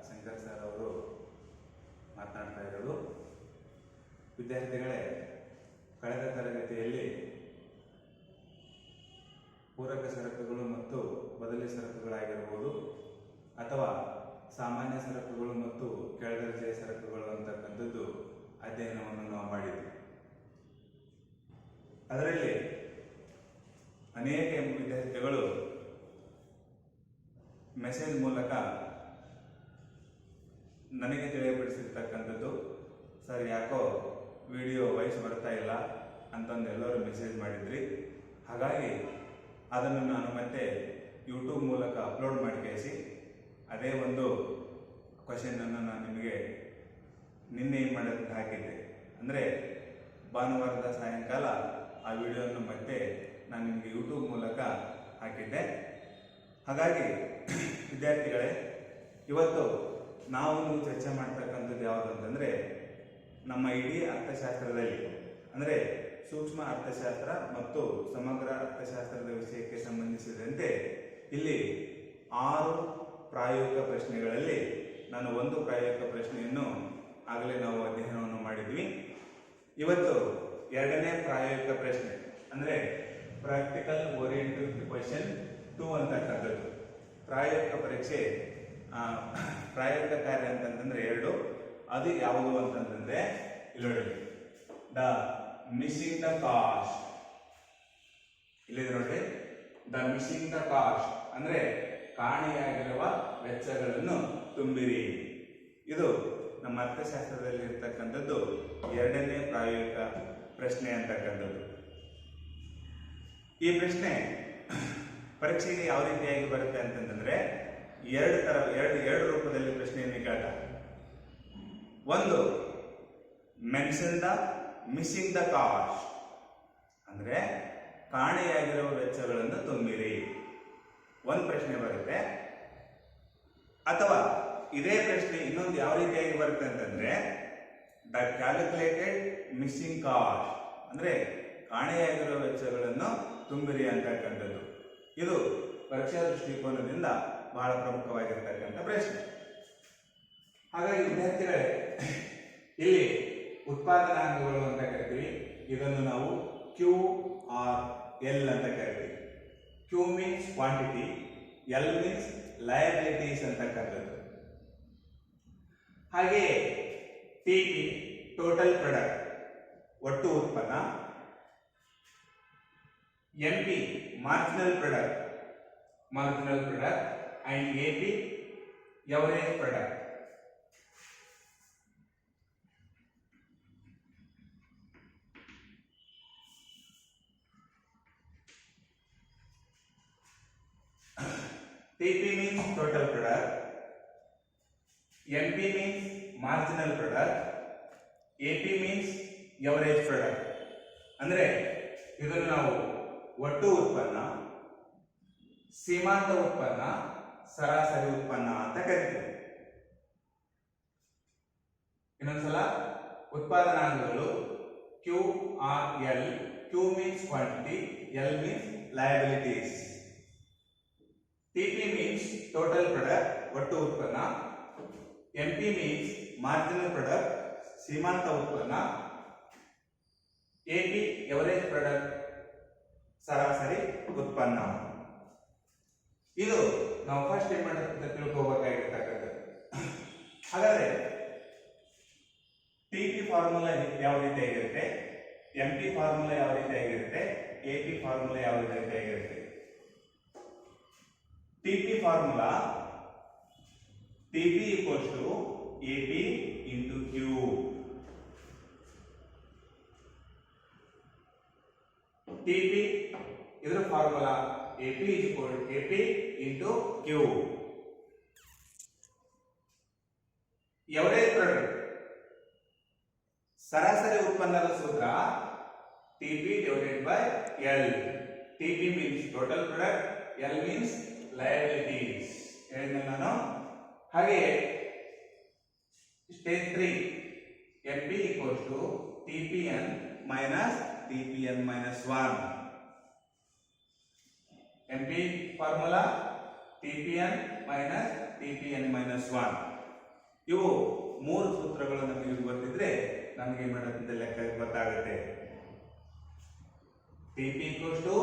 Shankar sir ಅವರು ಮಾತನಾಡ್ತಾ ಇರೋದು. ವಿದ್ಯಾರ್ಥಿಗಳೇ, ಕಳೆದ ತರಗತಿಯಲ್ಲಿ ಪೂರಕ ಸರಕುಗಳು ಮತ್ತು ಬದಲಿ ಸರಕುಗಳಾಗಿರಬಹುದು ಅಥವಾ ಸಾಮಾನ್ಯ ಸರಕುಗಳು ಮತ್ತು ಕೆಳದರ್ಜೆಯ ಸರಕುಗಳು ಅಂತಕ್ಕಂಥದ್ದು ಅಧ್ಯಯನವನ್ನು ನಾವು ಮಾಡಿದ್ವಿ. ಅದರಲ್ಲಿ ಅನೇಕ ವಿದ್ಯಾರ್ಥಿಗಳು ಮೆಸೇಜ್ ಮೂಲಕ ನನಗೆ ತಿಳಿಯಪಡಿಸಿರ್ತಕ್ಕಂಥದ್ದು, ಸರ್ ಯಾಕೋ ವಿಡಿಯೋ ವಾಯ್ಸ್ ಬರ್ತಾ ಇಲ್ಲ ಅಂತಂದು ಎಲ್ಲರೂ ಮೆಸೇಜ್ ಮಾಡಿದ್ರಿ. ಹಾಗಾಗಿ ಅದನ್ನು ನಾನು ಮತ್ತೆ ಯೂಟ್ಯೂಬ್ ಮೂಲಕ ಅಪ್ಲೋಡ್ ಮಾಡಿ ಕಳಿಸಿ ಅದೇ ಒಂದು ಕ್ವಶನನ್ನು ನಾನು ನಿಮಗೆ ನಿನ್ನೆ ಮಾಡೋದಕ್ಕೆ ಹಾಕಿದ್ದೆ. ಅಂದರೆ ಭಾನುವಾರದ ಸಾಯಂಕಾಲ ಆ ವಿಡಿಯೋವನ್ನು ಮತ್ತೆ ನಾನು ನಿಮಗೆ ಯೂಟ್ಯೂಬ್ ಮೂಲಕ ಹಾಕಿದ್ದೆ. ಹಾಗಾಗಿ ವಿದ್ಯಾರ್ಥಿಗಳೇ, ಇವತ್ತು ನಾವು ಚರ್ಚೆ ಮಾಡ್ತಕ್ಕಂಥದ್ದು ಯಾವುದು ಅಂತಂದರೆ, ನಮ್ಮ ಇಡೀ ಅರ್ಥಶಾಸ್ತ್ರದಲ್ಲಿ ಅಂದರೆ ಸೂಕ್ಷ್ಮ ಅರ್ಥಶಾಸ್ತ್ರ ಮತ್ತು ಸಮಗ್ರ ಅರ್ಥಶಾಸ್ತ್ರದ ವಿಷಯಕ್ಕೆ ಸಂಬಂಧಿಸಿದಂತೆ ಇಲ್ಲಿ 6 ಪ್ರಾಯೋಗಿಕ ಪ್ರಶ್ನೆಗಳಲ್ಲಿ ನಾನು ಒಂದು ಪ್ರಾಯೋಗಿಕ ಪ್ರಶ್ನೆಯನ್ನು ಆಗಲೇ ನಾವು ಅಧ್ಯಯನವನ್ನು ಮಾಡಿದ್ವಿ. ಇವತ್ತು 2ನೇ ಪ್ರಾಯೋಗಿಕ ಪ್ರಶ್ನೆ ಅಂದರೆ ಪ್ರಾಕ್ಟಿಕಲ್ ಓರಿಯೆಂಟೆಡ್ ಕ್ವೆಶ್ಚನ್ 2 ಅಂತಕ್ಕಂಥದ್ದು. ಪ್ರಾಯೋಗಿಕ ಪರೀಕ್ಷೆ ಪ್ರಾಯೋಗಿಕ ಕಾರ್ಯ ಅಂತಂದ್ರೆ 2. ಅದು ಯಾವುದು ಅಂತಂದ್ರೆ ಇಲ್ಲಿ ನೋಡಿ, ದ ಮಿಸ್ಸಿಂಗ್ ದ ಕಾಸ್ಟ್. ಇಲ್ಲಿದೆ ನೋಡ್ರಿ, ದ ಮಿಸ್ಸಿಂಗ್ ದ ಕಾಸ್ಟ್ ಅಂದ್ರೆ ಕಾಣೆಯಾಗಿರುವ ವೆಚ್ಚಗಳನ್ನು ತುಂಬಿರಿ. ಇದು ನಮ್ಮ ಅರ್ಥಶಾಸ್ತ್ರದಲ್ಲಿ ಇರ್ತಕ್ಕಂಥದ್ದು 2ನೇ ಪ್ರಾಯೋಗಿಕ ಪ್ರಶ್ನೆ ಅಂತಕ್ಕಂಥದ್ದು. ಈ ಪ್ರಶ್ನೆ ಪರೀಕ್ಷೆಗೆ ಯಾವ ರೀತಿಯಾಗಿ ಬರುತ್ತೆ ಅಂತಂದ್ರೆ ಎರಡು ರೂಪದಲ್ಲಿ ಪ್ರಶ್ನೆಯನ್ನು ಕೇಳ್ತಾರೆ. ಒಂದು, mention the missing the cost ಅಂದ್ರೆ ಕಾಣೆಯಾಗಿರುವ ವೆಚ್ಚಗಳನ್ನು ತುಂಬಿರಿ, ಒಂದು ಪ್ರಶ್ನೆ ಬರುತ್ತೆ. ಅಥವಾ ಇದೇ ಪ್ರಶ್ನೆ ಇನ್ನೊಂದು ಯಾವ ರೀತಿಯಾಗಿ ಬರುತ್ತೆ ಅಂತಂದ್ರೆ ದ ಕ್ಯಾಲ್ಕುಲೇಟೆಡ್ ಮಿಸ್ಸಿಂಗ್ ಕಾಸ್ಟ್ ಅಂದ್ರೆ ಕಾಣೆಯಾಗಿರುವ ವೆಚ್ಚಗಳನ್ನು ತುಂಬಿರಿ ಅಂತಕ್ಕಂಥದ್ದು. ಇದು ಪರೀಕ್ಷಾ ದೃಷ್ಟಿಕೋನದಿಂದ ಬಹಳ ಪ್ರಮುಖವಾಗಿರ್ತಕ್ಕಂಥ ಪ್ರಶ್ನೆ. ಹಾಗಾಗಿ ವಿದ್ಯಾರ್ಥಿಗಳೇ, ಇಲ್ಲಿ ಉತ್ಪಾದನಾಂಗಗಳು ಅಂತ ಕರಿತೀವಿ. ಇದನ್ನು ನಾವು QRL ಅಂತ ಕರಿತೀವಿ. Q means quantity, L means liabilities ಅಂತಕ್ಕಂಥದ್ದು. ಹಾಗೆಯೇ TP ಟೋಟಲ್ ಪ್ರಾಡಕ್ಟ್ ಒಟ್ಟು ಉತ್ಪನ್ನ, MP marginal product and AP average product. TP means total product, MP means marginal product, AP means average product. ಅಂದ್ರೆ ಇದನ್ನು ನಾವು ಒಟ್ಟು ಉತ್ಪನ್ನ, ಸೀಮಾಂತ ಉತ್ಪನ್ನ, ಸರಾಸರಿ ಉತ್ಪನ್ನ ಅಂತ ಕರಿತೀವಿ. ಇನ್ನೊಂದ್ಸಲ, ಉತ್ಪಾದನಾಂಗಗಳು QRL. Q means quantity, L means liabilities. TP means total product ಒಟ್ಟು ಉತ್ಪನ್ನ, MP means marginal product ಸೀಮಾಂತ ಉತ್ಪನ್ನ, AP ಎವರೇಜ್ ಪ್ರಾಡಕ್ಟ್ ಸರಾಸರಿ ಉತ್ಪನ್ನ. ಇದು ನಾವು ಫಸ್ಟ್ ಏನ್ ಮಾಡೋದು ತಿಳ್ಕೋಬೇಕಾಗಿರ್ತಕ್ಕಂಥದ್ದು. ಹಾಗಾದ್ರೆ TP ಫಾರ್ಮುಲಾ ಯಾವ ರೀತಿಯಾಗಿರುತ್ತೆ, MP ಫಾರ್ಮುಲಾ ಯಾವ ರೀತಿಯಾಗಿರುತ್ತೆ, AP ಫಾರ್ಮುಲಾ ಯಾವ ರೀತಿಯಾಗಿರುತ್ತೆ. TP formula TP equals to AP into Q. TP ಇದರ formula AP is equal to AP into Q. Average product ಸರಾಸರಿ ಉತ್ಪನ್ನದ ಸೂತ್ರ TP divided by L. TP means total product, L means liabilities. ಹೇಳಿದ್ನಲ್ಲ ನಾನು. ಹಾಗೆಯೇ stage 3 MP equals to TPN minus TPN minus 1. MP formula TPN minus TPN minus 1. ಇವು ಮೂರು ಸೂತ್ರಗಳು ನಮಗೆ ಗೊತ್ತಿದ್ರೆ ನಮಗೆ ಏನು ಮಾಡೋದಂತ ಲೆಕ್ಕ ಗೊತ್ತಾಗುತ್ತೆ. TP equals to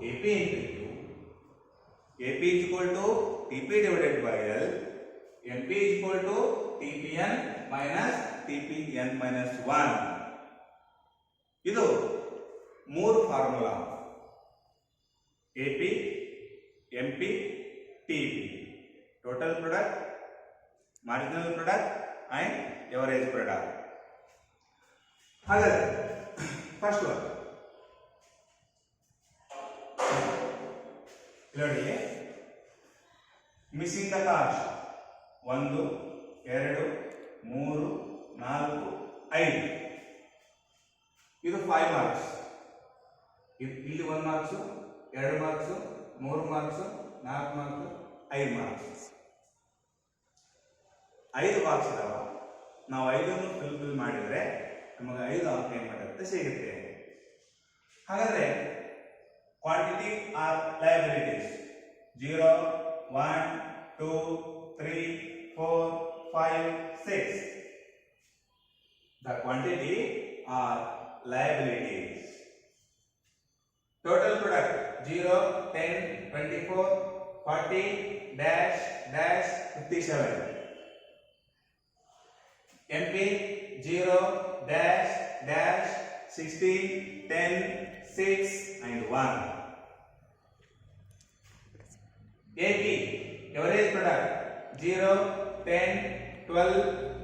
AP into Q, AP is equal to TP divided by L, NP is equal to TPN minus TPN minus 1. ಇದು ಮೂರು formula AP, MP, TP, total product, marginal product and average product. ಹಾಗಾದ್ರೆ first one ನೋಡಿ, missing the cost 1 2 3 4 5, ಇದು 5 marks. ಇಲ್ಲಿ 1 marks, 2 marks, 3 marks, 4 marks, 5 marks. 5 box ಇದಾವ. ನಾವು 5 fill ಮಾಡಿದ್ರೆ ನಮಗೆ 5 ಅಂಕ ಏನು ಮಾಡುತ್ತೆ ಸಿಗುತ್ತೆ. ಹಾಗಾದ್ರೆ quantity R liabilities 0 1 2 3 4 5 6. The quantity are liabilities. Total product 0 10 24 40 dash dash 57. MP 0 dash dash 16 10 6 and 1. AP average product 0 10 12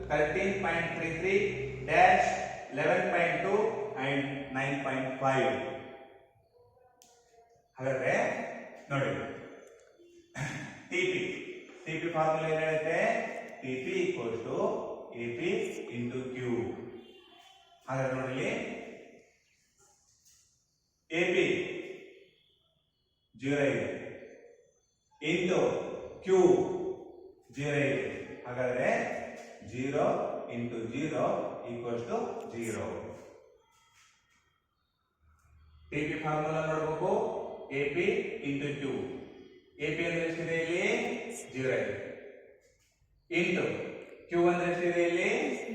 13.33 dash 11.2 and 9.5. ಹಾಗಾದ್ರೆ ನೋಡಿ, TP ಫಾರ್ಮುಲಾ ಏನು ಹೇಳುತ್ತೆ? TP equals to AP into Q. ಹಾಗಾದ್ರೆ ನೋಡಿ, AP 0 ಇದೆ ಇಂಟು Q 0 ಇದೆ. ಹಾಗಾದ್ರೆ 0 into 0 equals to 0. TP formula ನೋಡಬೇಕು. AP into Q. AP ಅಂದ್ರೆ ಎಷ್ಟಿದೆ? ಇಲ್ಲಿ 0 ಇದೆ. ಇಂಟು Q ಅಂದ್ರೆ ಎಷ್ಟಿದೆ? ಇಲ್ಲಿ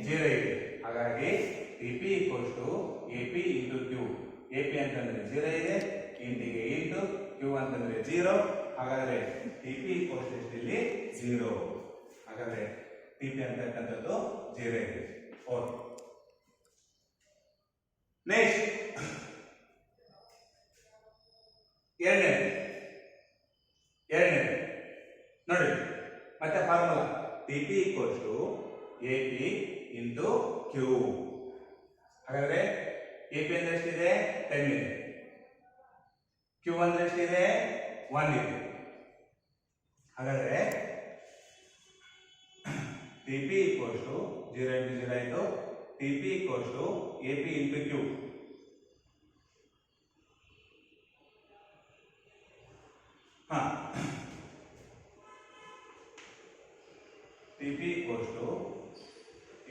0 ಇದೆ. ಹಾಗಾಗಿ TP equals to AP into Q. AP ಅಂತಂದ್ರೆ 0 ಇದೆ, ಇಂಟಿಗೆ ಇಂಟು Q ಅಂತಂದ್ರೆ 0. ಹಾಗಾದ್ರೆ TP equals to ಇಲ್ಲಿ 0. ಹಾಗಾದ್ರೆ TP ಅಂತಕ್ಕಂಥದ್ದು 0 ಇದೆ. ಓಕೆ, ನೆಕ್ಸ್ಟ್ ಎರಡನೇ ನೋಡಿ, ಮತ್ತೆ formula TP equals to AP into Q. ಹಾಗಾದ್ರೆ AP ಅಂದ್ರೆ ಎಷ್ಟಿದೆ? 10 ಇದೆ. Q ಅಂದ್ರೆ ಎಷ್ಟಿದೆ? 1 ಇದೆ. ಹಾಗಾದ್ರೆ TP equals to 0 into 0 ಆಯಿತು. TP equals to AP into Q. TP equals to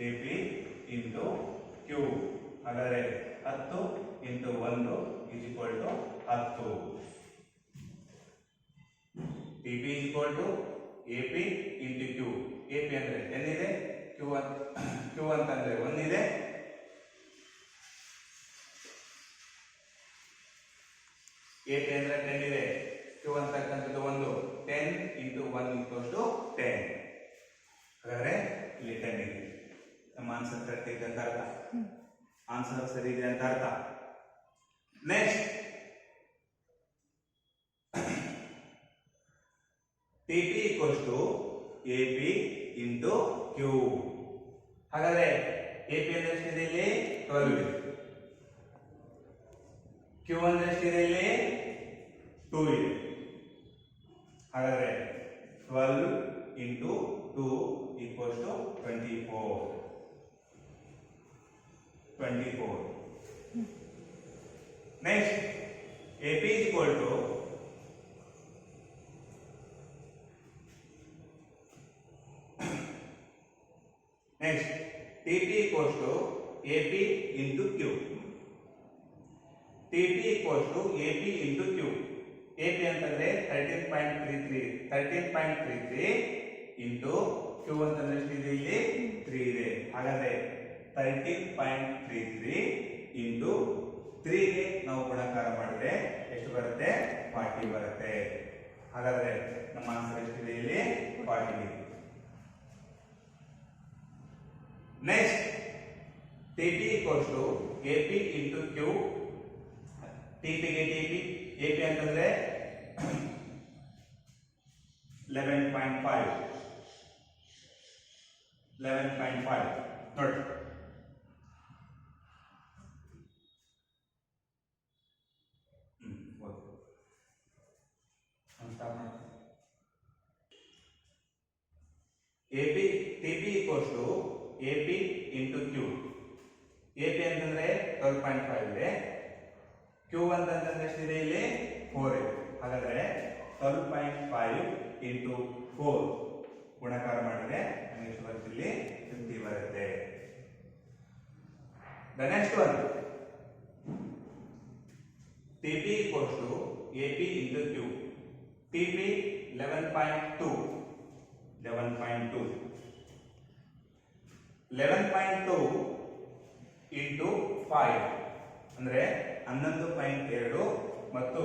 AP into Q. ಹಾಗಾದ್ರೆ 10 into 1 is equal to 10. TP is equal to AP into Q. AP ಅಂದ್ರೆ 10 ಇದೆ, Q ಅಂತಂದ್ರೆ 1 ಇದೆ. AP ಅಂದ್ರೆ 10 ಇದೆ, Q ಅಂತಕ್ಕಂಥದ್ದು 1. 10 into 1 equals to 10. ಹಾಗಾದ್ರೆ ಇಲ್ಲಿ 10 ಇದೆ. ನಮ್ಮ ಆನ್ಸರ್ ಕರೆಕ್ಟ್ ಇದೆ ಅಂತ ಅರ್ಥ. ಆನ್ಸರ್ ಸರಿ ಇದೆ ಅಂತ ಅರ್ಥ. Next TP equals to AP into Q. ಹಾಗಾದ್ರೆ AP ಅಂದ್ರೆ ಎಷ್ಟಿದೆ? ಇಲ್ಲಿ 12 ಇದೆ. Q ಅಂದ್ರೆ ಎಷ್ಟಿದೆ? ಇಲ್ಲಿ 2 ಇದೆ. ಹಾಗಾದ್ರೆ 12 into 2 equals to 24. Next, AP is equal to next TP equals to AP into Q. TP equals to AP into Q. A P ಅಂತಂದ್ರೆ 13.33 ಇಂಟು ಕ್ಯೂ ಅಂತಂದ್ರೆ ಎಷ್ಟಿದೆ ಇಲ್ಲಿ 3 ಇದೆ. ಹಾಗಾದ್ರೆ 13.33 ಇಂಟು 3ಗೆ ನಾವು ಗುಣಾಕಾರ ಮಾಡಿದ್ರೆ ಎಷ್ಟು ಬರುತ್ತೆ? 40 ಬರುತ್ತೆ. ಹಾಗಾದ್ರೆ ನಮ್ಮ ಆನ್ಸರ್ ಎಷ್ಟಿದೆ ಇಲ್ಲಿ? 40. Next TP equals to AP into Q. TP ಗೆ TP, AP ಅಂತಂದ್ರೆ 11.5 ನೋಡಿ. AP TP equals to AP into Q. AP ಅಂತಂದ್ರೆ 12.5 ಇದೆ. Q ಅಂತಂದ್ರೆ ಎಷ್ಟಿದೆ ಇಲ್ಲಿ? 4 ಇದೆ. ಹಾಗಾದ್ರೆ 12.5 into 4 ಗುಣಾಕಾರ ಮಾಡಿದ್ರೆ ನಮಗೆ ಎಷ್ಟು ಬರುತ್ತೆ? ಇಲ್ಲಿ 50 ಬರುತ್ತೆ. The next one, TP equals to AP into Q. TP 11.2 into 5 ಅಂದ್ರೆ 11.2 ಮತ್ತು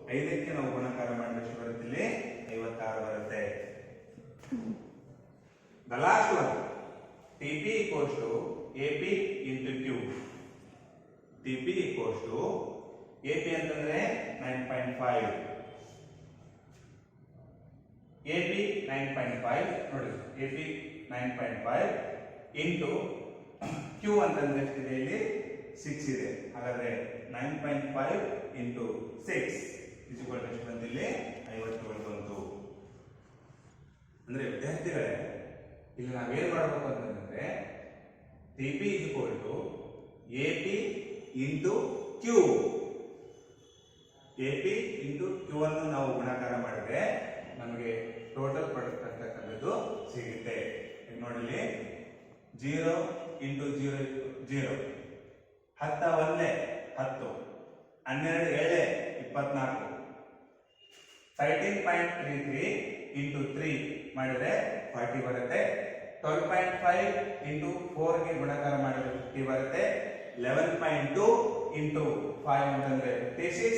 5ಕ್ಕೆ ನಾವು ಗುಣಾಕಾರ ಮಾಡಿದ್ರೆ ಎಷ್ಟು ಬರುತ್ತೆ? ಇಲ್ಲಿ 56 ಬರುತ್ತೆ. The last one, TP equals to AP into Q. TP equals to AP ಅಂತಂದ್ರೆ 9.5, AP 9.5 ನೋಡಿ, AP 9.5 ಇಂಟು Q ಅಂತಂದ್ರೆ ಎಷ್ಟಿದೆ ಇಲ್ಲಿ? 6 ಇದೆ. ಹಾಗಾದ್ರೆ 9.5 ಇಂಟು 6 ಎಷ್ಟು ಬಂತು? ಇಲ್ಲಿ 57 ಬಂತು. ಅಂದ್ರೆ ವಿದ್ಯಾರ್ಥಿಗಳೇ, ಇಲ್ಲಿ ನಾವೇನ್ ಮಾಡಬೇಕು ಅಂತಂದ್ರೆ TP is equal to AP into Q. AP into Q ಅನ್ನು ನಾವು ಗುಣಾಕಾರ ಮಾಡಿದ್ರೆ ನಮಗೆ ಟೋಟಲ್ ಪಡ್ತಕ್ಕಂಥದ್ದು ಸಿಗುತ್ತೆ. ನೋಡಿ, 0 ಇಂಟು 0 0, 10 1 10, 12 7 24, 13.33 ಇಂಟು 3 ಮಾಡಿದ್ರೆ 40 ಬರುತ್ತೆ. 12.5 ಇಂಟು 4ಗೆ ಗುಣಾಕಾರ ಮಾಡಿದ್ರೆ 50 ಬರುತ್ತೆ. 11.2 ಇಂಟು 5 ಅಂತಂದ್ರೆ 56,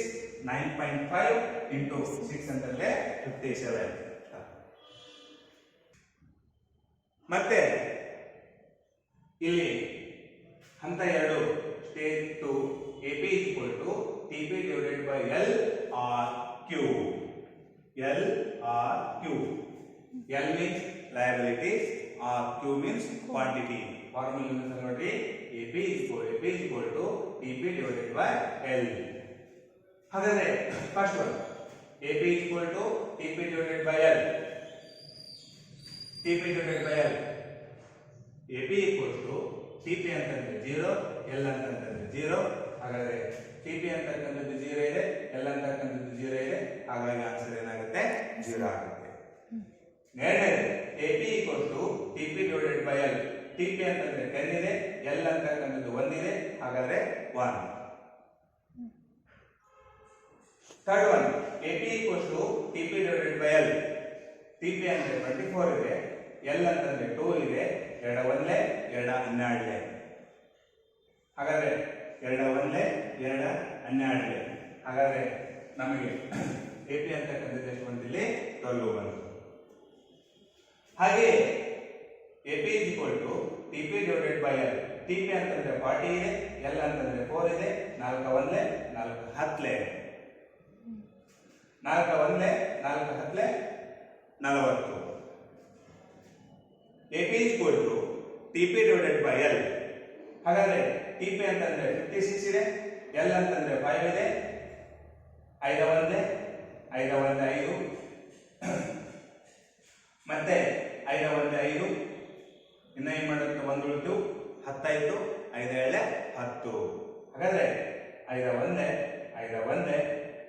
9.5 ಇಂಟು 6 ಅಂತಂದ್ರೆ 57. ಮತ್ತೆ ಇಲ್ಲಿ ಹಂತ 2, stage 2, AP is equal to TP divided by L or Q. L or Q. L means liabilities or Q means quantity. Formula ನೋಡಿ, AP is equal to TP divided by L. ಹಾಗಾದ್ರೆ first one, AP is equal to TP divided by L. TP divided by L. AP equals to TP ಅಂತಂದ್ರೆ 0, L ಅಂತಂದ್ರೆ 0. ಹಾಗಾದ್ರೆ TP ಅಂತಕ್ಕಂಥದ್ದು 0 ಇದೆ, L ಅಂತಕ್ಕಂಥದ್ದು 0 ಇದೆ. ಹಾಗಾಗಿ ಆನ್ಸರ್ ಏನಾಗುತ್ತೆ? 0 ಆಗುತ್ತೆ. ಎರಡನೇದು AP equals to TP divided by L. TP ಅಂತಂದ್ರೆ 10 ಇದೆ, L ಅಂತಕ್ಕಂಥದ್ದು 1 ಇದೆ. ಹಾಗಾದ್ರೆ 1. Third one, AP equals to TP divided by L. TP ಅಂದ್ರೆ 24 ಇದೆ, L ಅಂತಂದ್ರೆ 12 ಇದೆ. 2 1 2 12. ಹಾಗಾದ್ರೆ 2 1 2 12. ಹಾಗಾದ್ರೆ ನಮಗೆ AP ಅಂತಕ್ಕಂಥದ್ದು ಎಷ್ಟು ಬಂದಿಲ್ಲಿ? 12 ಬಂತು. ಹಾಗೆ AP is equal to TP divided by L. TP ಅಂತಂದ್ರೆ 40 ಇದೆ, L ಅಂತಂದ್ರೆ 4 ಇದೆ. 4 1 4 10, 4 1 4 10 40. AP is equal to TP divided by L. ಹಾಗಾದ್ರೆ TP ಅಂತಂದ್ರೆ 56 ಇದೆ, L ಅಂತಂದ್ರೆ 5 ಇದೆ. 5 1 5 1 5 ಮತ್ತೆ 5 1 5. ಇನ್ನ ಏನ್ ಮಾಡುತ್ತೆ? 1 ಉಳಿತು, 10 ಆಯ್ತು, 5 7 10. ಹಾಗಾದ್ರೆ 5 1 5 1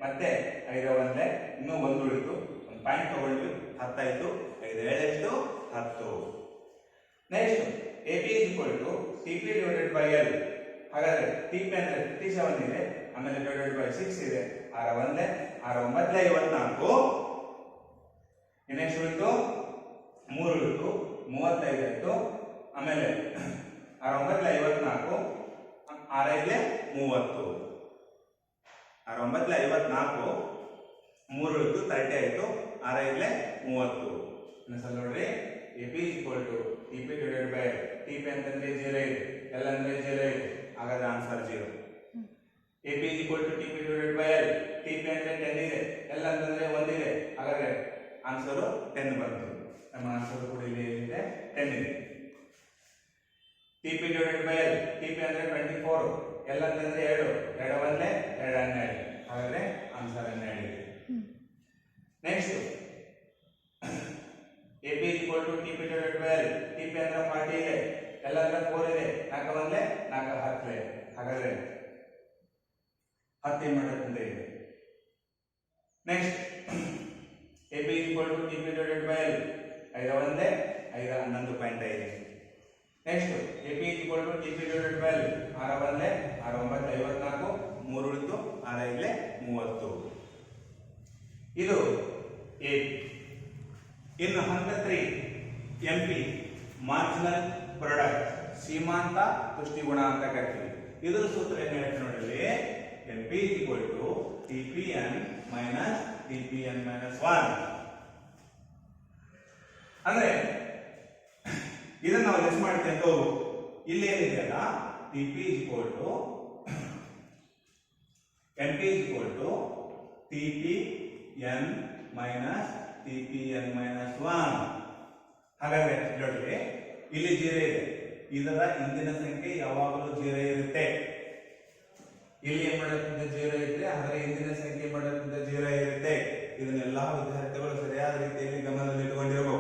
ಮತ್ತೆ 5 1 ಇನ್ನೂ 1 ಉಳಿತು, ಒಂದು ಪಾಯಿಂಟ್ ತಗೊಂಡ್ವಿ, 10 ಆಯ್ತು, 5 7 ಎಷ್ಟು? 10. Next AP is equal to TP divided by L. ಹಾಗಾದ್ರೆ TP ಅಂದ್ರೆ 57 ಇದೆ, ಆಮೇಲೆ divided by 6 ಇದೆ. 6 1 6 9 54. ಇನ್ನೆಷ್ಟು ಉಳಿತು? 3 ಉಳಿತು, 35 ಆಯ್ತು. ಆಮೇಲೆ 6 9 54, 6 5 30. 6 9 54, 3 ಉಳಿತು, 30 ಆಯ್ತು, 6 5 30. ಇನ್ನೊಂದ್ಸಲ ನೋಡ್ರಿ, AP = TP divided by TP ಅಂತಂದ್ರೆ 0 ಇದೆ, L ಅಂದ್ರೆ 0 ಇದೆ, ಹಾಗಾದ್ರೆ answer 0. AP = TP divided by L, TP ಅಂದ್ರೆ 10 ಇದೆ, L ಅಂತಂದ್ರೆ 1 ಇದೆ, ಹಾಗಾದ್ರೆ ಆನ್ಸರ್ 10 ಬಂತು. ನಮ್ಮ ಆನ್ಸರ್ ಕೂಡ ಇಲ್ಲಿ ಏನಿದೆ? 10 ಇದೆ. TP divided by L, TP ಅಂದ್ರೆ 24, L ಅಂತಂದ್ರೆ 2, 2 1 2 12, ಹಾಗಾದ್ರೆ ಆನ್ಸರ್ 12 ಇದೆ. Next AP = TP divided by L, TP ಅಂದ್ರೆ 40 ಇದೆ, L ಅಂದ್ರೆ 4 ಇದೆ, 4 1 4 10 ಇದೆ, ಹಾಗಾದ್ರೆ 10 ಮಾಡುತ್ತೆ ಇದೆ. Next AP = TP divided by L, 5 1 5 11.5. Next AP = TP divided by L, 6 1 6 9 54, 3 ಉಳಿತು, 6 5 30. ಇದು AP. ಇನ್ನು ಹಂತ 3 MP, ಮಾರ್ಜಿನಲ್ ಪ್ರಾಡಕ್ಟ್, ಸೀಮಾಂತ ತುಷ್ಟಿಗುಣ ಅಂತ ಕರಿತೀವಿ. ಇದರ ಸೂತ್ರ ಏನು ಹೇಳ್ತೀವಿ ನೋಡಿಲ್ಲಿ? MP = TPN - TPN - 1. ಅಂದ್ರೆ ಇದನ್ನ ನಾವು ಲೆಸ್ ಮಾಡ್ತೇವೆ ಅಂತ ಹೋಗು. ಇಲ್ಲಿ ಏನಿದೆಯಲ್ಲ, TP = MP = TPN - TPN - 1. ಹಾಗಾದ್ರೆ ನೋಡಿ, ಇಲ್ಲಿ 0 ಇದೆ, ಇದರ ಹಿಂದಿನ ಸಂಖ್ಯೆ ಯಾವಾಗಲೂ 0 ಇರುತ್ತೆ. ಇಲ್ಲಿ ಏನ್ ಮಾಡುತ್ತಿದ್ದ 0 ಇದ್ರೆ ಅದರ ಹಿಂದಿನ ಸಂಖ್ಯೆ ಮಾಡುತ್ತಿದ್ದ 0 ಇರುತ್ತೆ. ಇದನ್ನೆಲ್ಲಾ ವಿದ್ಯಾರ್ಥಿಗಳು ಸರಿಯಾದ ರೀತಿಯಲ್ಲಿ ಗಮನದಲ್ಲಿ ಇಟ್ಟುಕೊಂಡಿರಬೇಕು.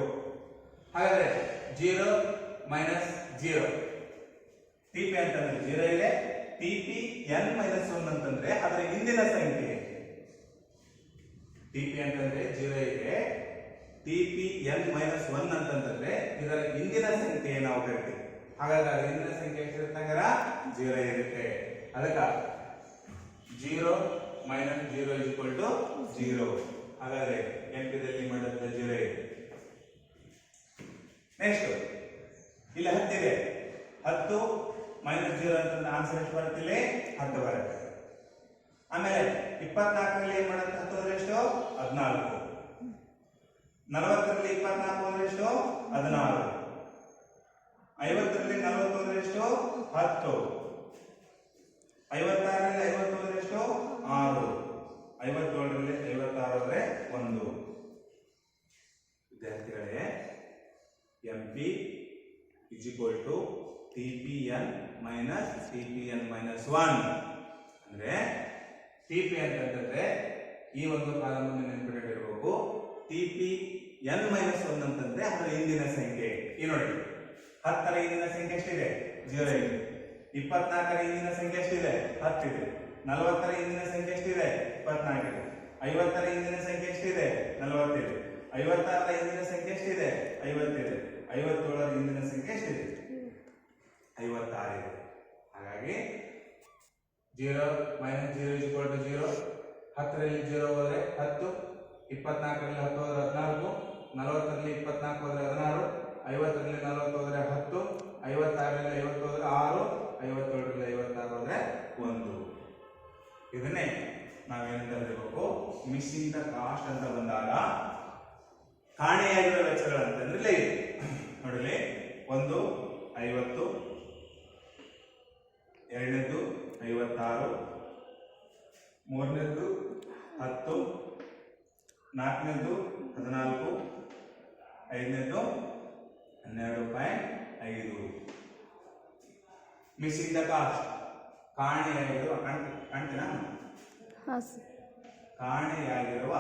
ಹಾಗಾದ್ರೆ 0 - 0, TP ಅಂತಂದ್ರೆ 0 ಇದೆ, TPN - 1 ಅಂತಂದ್ರೆ ಅದರ ಹಿಂದಿನ ಸಂಖ್ಯೆ. TP ಅಂತಂದ್ರೆ 0 ಇದೆ, TPN - 1 ಅಂತಂದ್ರೆ ಇದರ ಹಿಂದಿನ ಸಂಖ್ಯೆ ನಾವು ಕರಿತೀವಿ. ಹಾಗಾದ್ರೆ ಅದರ ಹಿಂದಿನ ಸಂಖ್ಯೆ ಎಷ್ಟಿರುತ್ತಂಗಾರ 0 ಇರುತ್ತೆ. ಅದಕ್ಕೆ 0 - 0 = 0. ಹಾಗಾದ್ರೆ ಎಂಪಿದಲ್ಲಿ ಮಾಡುತ್ತೆ 0 ಇದೆ. ನೆಕ್ಸ್ಟ್ ಇಲ್ಲಿ 10 ಇದೆ, 10 - 0 ಅಂತಂದ್ರೆ ಆನ್ಸರ್ ಎಷ್ಟು ಬರುತ್ತೆ? ಇಲ್ಲಿ 10 ಬರುತ್ತೆ. ಆಮೇಲೆ 24ರಲ್ಲಿ ಏನ್ ಮಾಡುತ್ತೆ? 10 ಅಂದ್ರೆ ಎಷ್ಟು? 14. 40ರಲ್ಲಿ 24 ಅಂದ್ರೆ ಎಷ್ಟು? 16. 50ರಲ್ಲಿ 40 ಅಂದ್ರೆ ಎಷ್ಟು? 10. 56ರಲ್ಲಿ 50 ಅಂದ್ರೆ ಎಷ್ಟು? 6. 57ರಲ್ಲಿ 56 ಅಂದ್ರೆ 1. ವಿದ್ಯಾರ್ಥಿಗಳೇ, MP = TPN - TPN - 1. ಅಂದ್ರೆ TP ಅಂತಂದ್ರೆ ಈ ಒಂದು ಕಾಲಮ್ ಅನ್ನು ನೆನಪಿಟ್ಟುಕೊಳ್ಳಬೇಕು. TPN - 1 ಅಂತಂದ್ರೆ ಅದರ ಹಿಂದಿನ ಸಂಖ್ಯೆ. ಈ ನೋಡಿ, 10ರ ಹಿಂದಿನ ಸಂಖ್ಯೆ ಎಷ್ಟಿದೆ? 0 ಇದೆ. 24ರ ಹಿಂದಿನ ಸಂಖ್ಯೆ ಎಷ್ಟಿದೆ? 10 ಇದೆ. 40ರ ಹಿಂದಿನ ಸಂಖ್ಯೆ ಎಷ್ಟಿದೆ? 24 ಇದೆ. 50ರ ಹಿಂದಿನ ಸಂಖ್ಯೆ ಎಷ್ಟಿದೆ? 40 ಇದೆ. 56ರ ಹಿಂದಿನ ಸಂಖ್ಯೆ ಎಷ್ಟಿದೆ? 50 ಇದೆ. 57ರ ಹಿಂದಿನ ಸಂಖ್ಯೆ ಎಷ್ಟಿದೆ? 56 ಇದೆ. ಹಾಗಾಗಿ 0 - 0 = 0. 10ರಲ್ಲಿ 0 ಹೋದ್ರೆ 10, 24ರಲ್ಲಿ 10 ಹೋದ್ರೆ 14, 40ರಲ್ಲಿ 24 ಹೋದ್ರೆ 16, 50ರಲ್ಲಿ 40 ಹೋದ್ರೆ 10, 56ರಲ್ಲಿ 50 ಹೋದ್ರೆ 6, 57ರಲ್ಲಿ 56 ಹೋದ್ರೆ 1. ಇದನ್ನೇ ನಾವೇನಂತ ಹೇಳಬೇಕು? ಮಿಸ್ಸಿಂಗ್ ದ ಕಾಸ್ಟ್ ಅಂತ ಬಂದಾಗ ಕಾಣೆಯಾಗಿರುವ ವೆಚ್ಚಗಳಂತಂದ್ರೆ ನೋಡಲಿ, 1 50, ಎರಡನೇದು 56, ಮೂರನೇದು 10, ನಾಲ್ಕನೇದು 14, ಐದನೇದು 12.5. ಮಿಸ್ಸಿಂಗ್ ದ ಕಾಸ್ಟ್, ಕಾಣೆಯಾಗಿರುವ, ಕಾಣ್ತೀನಾ? ಕಾಣೆಯಾಗಿರುವ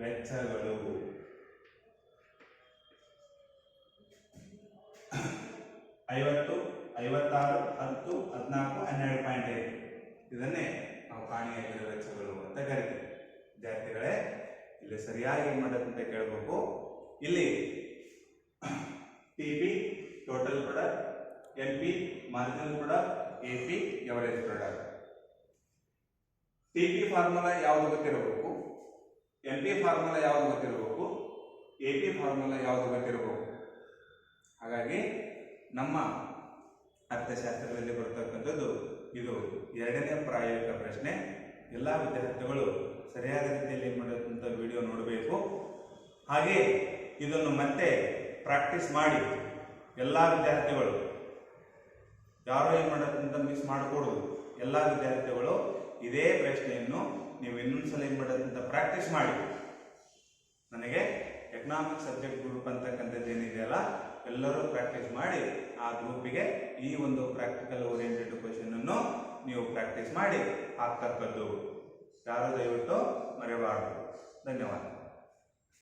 ವೆಚ್ಚಗಳು 50, 56, 10, 14, 12.5. ಇದನ್ನೇ ನಾವು ಕಾಣೆಯಾಗಿರುವ ವೆಚ್ಚಗಳು ಅಂತ ಕರಿತೀವಿ. ವಿದ್ಯಾರ್ಥಿಗಳೇ, ಇಲ್ಲಿ ಸರಿಯಾಗಿ ಏನ್ ಮಾಡೋದಂತ ಕೇಳಬೇಕು. ಇಲ್ಲಿ TP total product, MP marginal product, AP average product. TP formula ಯಾವುದು ಗೊತ್ತಿರಬೇಕು, MP ಫಾರ್ಮುಲಾ ಯಾವುದು ಗೊತ್ತಿರಬೇಕು, AP ಫಾರ್ಮುಲಾ ಯಾವುದು ಗೊತ್ತಿರಬೇಕು. ಹಾಗಾಗಿ ನಮ್ಮ ಅರ್ಥಶಾಸ್ತ್ರದಲ್ಲಿ ಬರತಕ್ಕಂಥದ್ದು ಇದು ಎರಡನೇ ಪ್ರಾಯೋಗಿಕ ಪ್ರಶ್ನೆ. ಎಲ್ಲ ವಿದ್ಯಾರ್ಥಿಗಳು ಸರಿಯಾದ ರೀತಿಯಲ್ಲಿ ಏನು ಮಾಡೋದಂತ ವಿಡಿಯೋ ನೋಡಬೇಕು. ಹಾಗೆ ಇದನ್ನು ಮತ್ತೆ ಪ್ರಾಕ್ಟೀಸ್ ಮಾಡಿ. ಎಲ್ಲ ವಿದ್ಯಾರ್ಥಿಗಳು ಯಾರೋ ಏನು ಮಾಡೋದಂತ ಮಿಸ್ ಮಾಡಕೂಡದು. ಎಲ್ಲ ವಿದ್ಯಾರ್ಥಿಗಳು ಇದೇ ಪ್ರಶ್ನೆಯನ್ನು ನೀವು ಇನ್ನೊಂದ್ಸಲ ಏನು ಮಾಡೋದಂತ ಪ್ರಾಕ್ಟೀಸ್ ಮಾಡಿ. ನನಗೆ ಎಕನಾಮಿಕ್ ಸಬ್ಜೆಕ್ಟ್ ಗ್ರೂಪ್ ಅಂತಕ್ಕಂಥದ್ದು ಏನಿದೆಯಲ್ಲ, ಎಲ್ಲರೂ ಪ್ರಾಕ್ಟೀಸ್ ಮಾಡಿ ಆ ಗ್ರೂಪಿಗೆ ಈ ಒಂದು ಪ್ರಾಕ್ಟಿಕಲ್ ಓರಿಯೆಂಟೆಡ್ ಕ್ವೆಶ್ಚನ್ ಅನ್ನು ನೀವು ಪ್ರಾಕ್ಟೀಸ್ ಮಾಡಿ ಹಾಕ್ತಕ್ಕದ್ದು. ಯಾರು ದಯವಿಟ್ಟು ಮರೆಯಬಾರದು. ಧನ್ಯವಾದ.